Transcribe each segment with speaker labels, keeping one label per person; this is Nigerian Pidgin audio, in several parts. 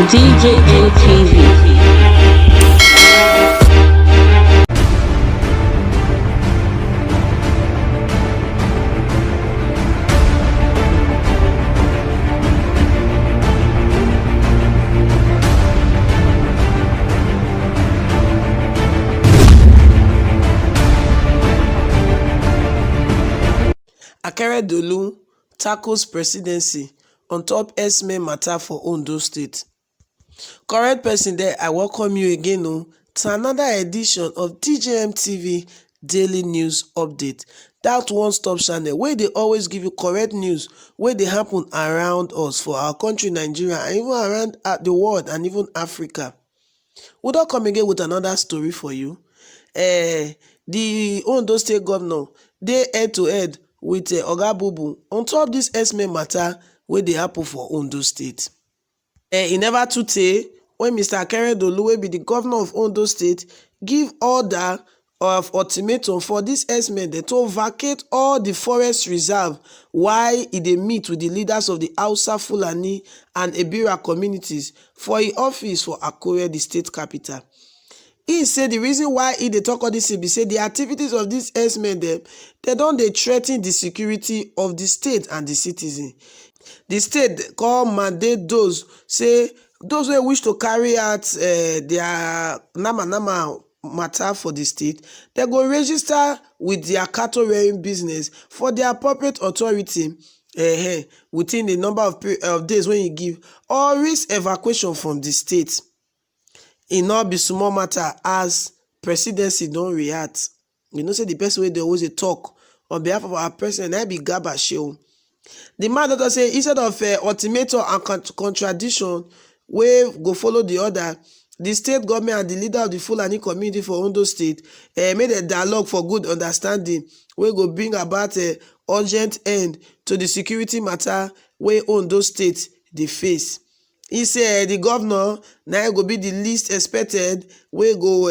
Speaker 1: DJM TV.
Speaker 2: Akeredolu tackles presidency on top S-men matter for Ondo State. Correct person there, I welcome you again to another edition of DJM TV Daily News Update. That one-stop channel where they always give you correct news where they happen around us for our country, Nigeria, and even around the world and even Africa. We don't come again with another story for you. The Ondo State governor, they head-to-head with Oga Bubu on top this S-men matter wey dey happen for Ondo State. E never too tey when Mr. Akeredolu, wey be the governor of Ondo State, give order of ultimatum for dis S-men to vacate all the forest reserve while e dey meet with the leaders of the Hausa, Fulani and Ebira communities for im office for Akure, the state capital. He say the reason why he dey talk all this be say the activities of these S-men they don dey threaten the security of the state and the citizens. The state call mandate those wey wish to carry out their nama matter for the state, they go register with their cattle rearing business for the appropriate authority within the number of days when you give, or risk evacuation from the state. E no be small matter as presidency don react. You know say the person wey dey always dey talk on behalf of our president na be Garba Shehu. The man don say instead of ultimatum and contradiction wey go follow the order, the state government and the leader of the Fulani community for Ondo State made a dialogue for good understanding wey go bring about urgent end to the security matter wey Ondo State dey face. He said the governor now go be the least expected wey go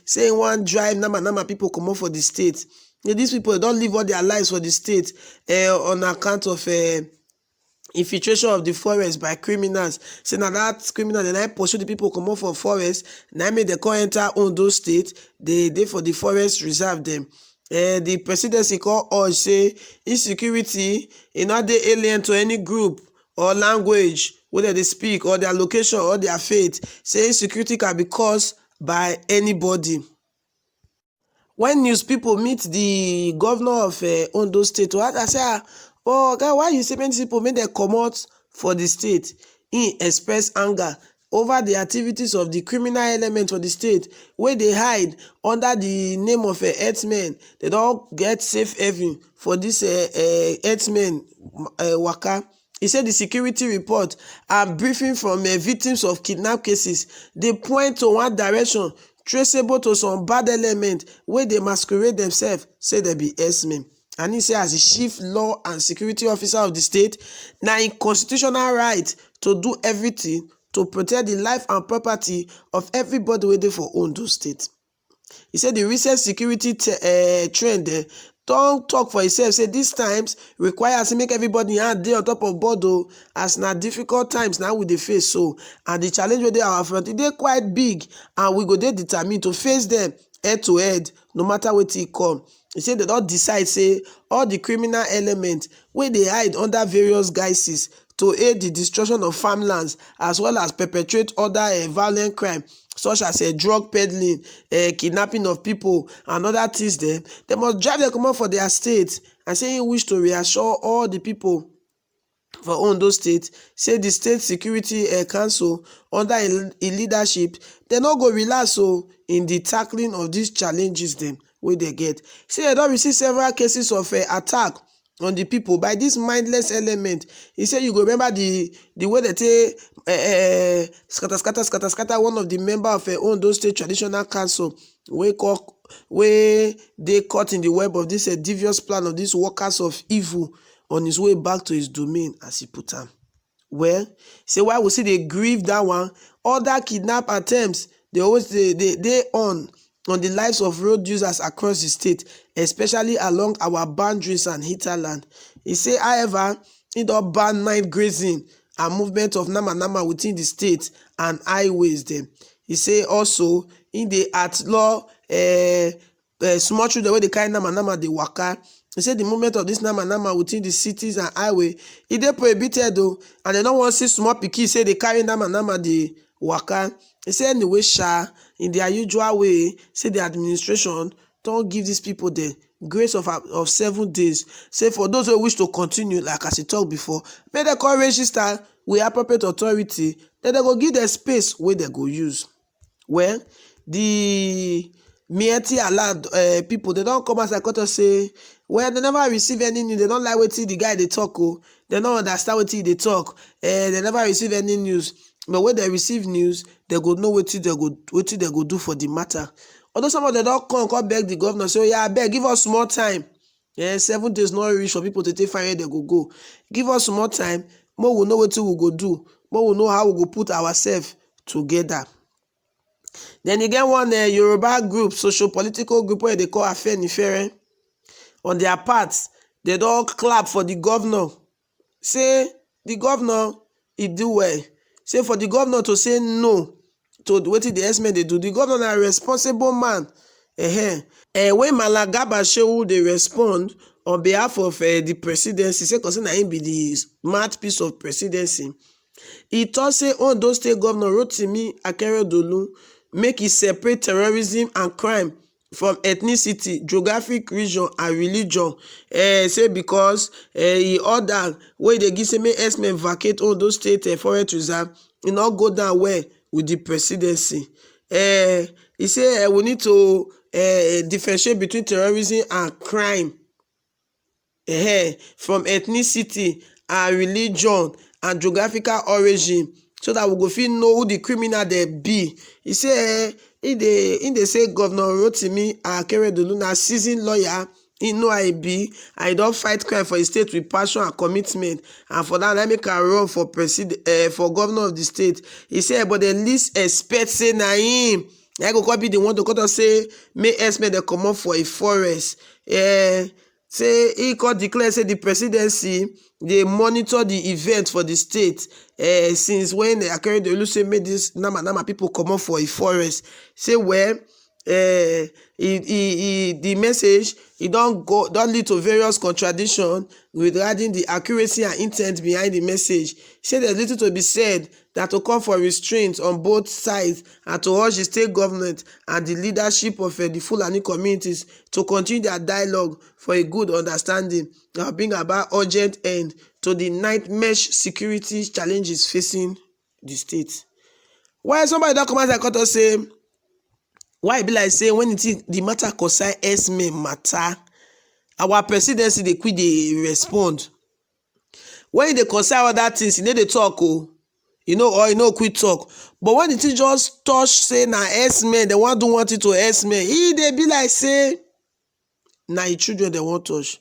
Speaker 2: say one drive nama people comot for the state. These people don't live all their lives for the state on account of infiltration of the forest by criminals. Say now that criminal then I pursue the people comot for forest. Now make them come enter Ondo State. They for the forest reserve them. The presidency call urge say insecurity not dey alien to any group or language, whether they speak or their location or their faith. Say insecurity can be caused by anybody. When news people meet the governor of Ondo State, I say, oh God, why you say many people make them come out for the state? He express anger over the activities of the criminal element of the state where they hide under the name of herdsmen. They don't get safe haven for this herdsmen waka. He said the security report and briefing from victims of kidnap cases, they point to one direction, traceable to some bad element where they masquerade themselves, say they be S-men. And he said as the chief law and security officer of the state, now in constitutional right to do everything to protect the life and property of everybody waiting for Ondo State. He said the recent security trend don't talk for itself. Say these times requires to make everybody hand dey on top of board as na difficult times now with the face so, and the challenge wey dey our front they quite big, and we go dey determined to face them head to head no matter wetin come. He say they don't decide say all the criminal elements where they hide under various guises to aid the destruction of farmlands as well as perpetrate other violent crime such as drug peddling, kidnapping of people and other things. They must drive them come out for their state, and say he wish to reassure all the people for Ondo State. Say the state security council under a leadership, they not go relax in the tackling of these challenges them where they get. Say they don't receive several cases of attack on the people by this mindless element. He said you go remember the way they take scatter one of the member of Ondo State Traditional Council wey they caught in the web of this devious plan of these workers of evil on his way back to his domain, as he put am. Well, say why we see they grieve that one, other kidnap attempts they always they on the lives of road users across the state, especially along our boundaries and hinterland. He say, however, he don ban night grazing and movement of nama within the state and highways dem. He say also in the at law small children wey dey carry nama dey waka. He say the movement of this nama within the cities and highway e dey prohibited o, and dem no wan see small pikin say dey carry nama dey waka. He say anyway in their usual way, say the administration don give these people the grace of 7 days. Say for those who wish to continue, like as he talk before, make dem come register with appropriate authority, then dem go give dem space wey dem go use. Well, the Miyetti Allah people, they don come outside come say, well, they never receive any news. They don't like wetin the guy dey talk o. They don't understand wetin he dey talk. They never receive any news. But when they receive news, they go know wetin they go do for the matter. Although some of them don't come beg the governor, say, oh, yeah, abeg, give us more time. 7 days not reach for people to take fire, they go. Give us more time. More we know wetin we go do. More we know how we go put ourselves together. Then you get one Yoruba group, socio-political group where they call Afenifere. On their part, they don't clap for the governor. Say the governor, he do well. Say for the governor to say no to wetin the herdsmen dey do. The governor na responsible man. When Malagaba Shehu dey respond on behalf of the presidency, say concern na him be the mouthpiece of presidency. He talk say Ondo State Governor Rotimi Akeredolu make e separate terrorism and crime from ethnicity, geographic region and religion. Say because he order wey dey give say make herdsmen vacate Ondo State Forest Reserve, e no go down well with the presidency. He say we need to differentiate between terrorism and crime from ethnicity and religion and geographical origin, so that we go fit know who the criminal dey be. He say in dey say Governor Rotimi Akeredolu na seasoned lawyer. He know how he be, and he don fight crime for his state with passion and commitment, and for that, let me can run for governor of the state. He said, but the least expect say na him. I go be the one to come say make herdsmen dey comot for a forest. Say he could declare say the presidency dey monitor the event for the state since when Akeredolu say make this nama people comot for a forest. Say well, the message don't lead to various contradictions regarding the accuracy and intent behind the message. He said there's little to be said that to call for restraint on both sides and to urge the state government and the leadership of the Fulani communities to continue their dialogue for a good understanding that will bring about urgent end to the nightmare security challenges facing the state. Why somebody don't come out and come say, why be like say when the matter concern herdsmen matter, our presidency dey quick dey respond. When they concern other things, you know they talk or quick talk. But when the thing just touch say na herdsmen, they want do one thing to herdsmen, they be like say na your children they want touch.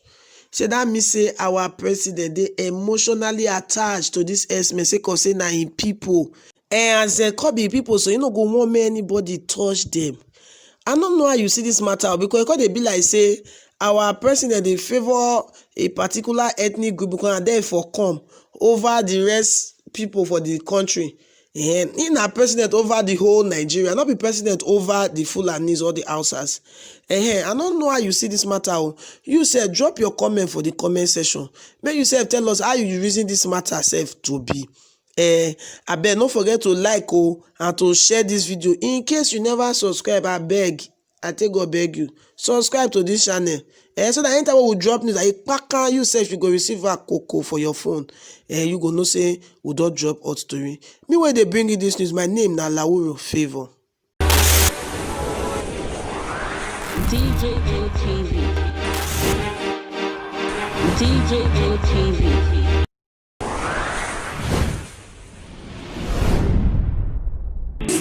Speaker 2: So that means say our president they emotionally attached to this herdsmen, say cause say na him people. And as they call be people, so you no go want make anybody touch them. I don't know how you see this matter, because they be like say our president they favor a particular ethnic group because therefore come over the rest people for the country. And in a president over the whole Nigeria, not be president over the Fulanis or the Hausas. I don't know how you see this matter. You said drop your comment for the comment section. Make yourself tell us how you reason this matter self to be. Abeg don't forget to like and to share this video. In case you never subscribe, I take God beg you, subscribe to this channel, so that anytime we drop news, you self you go receive a cocoa for your phone. You go know say we don't drop hot story. Me when they bring you this news, my name na Lauro Favor.
Speaker 1: DJM TV. DJM TV.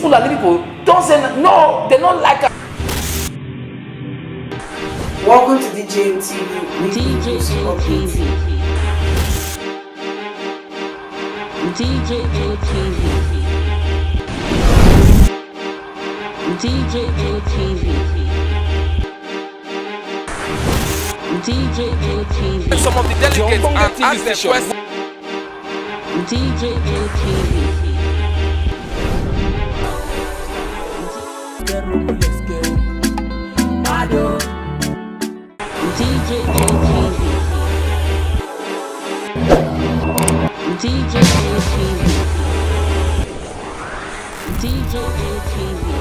Speaker 3: Fulani people don't say no, they don't like us.
Speaker 2: Welcome to DJM TV.
Speaker 1: DJM TV. DJM TV. DJM TV. DJM TV.
Speaker 3: Some of the delegates and ask them questions.
Speaker 1: DJM TV. DJM TV. DJM TV. DJM TV.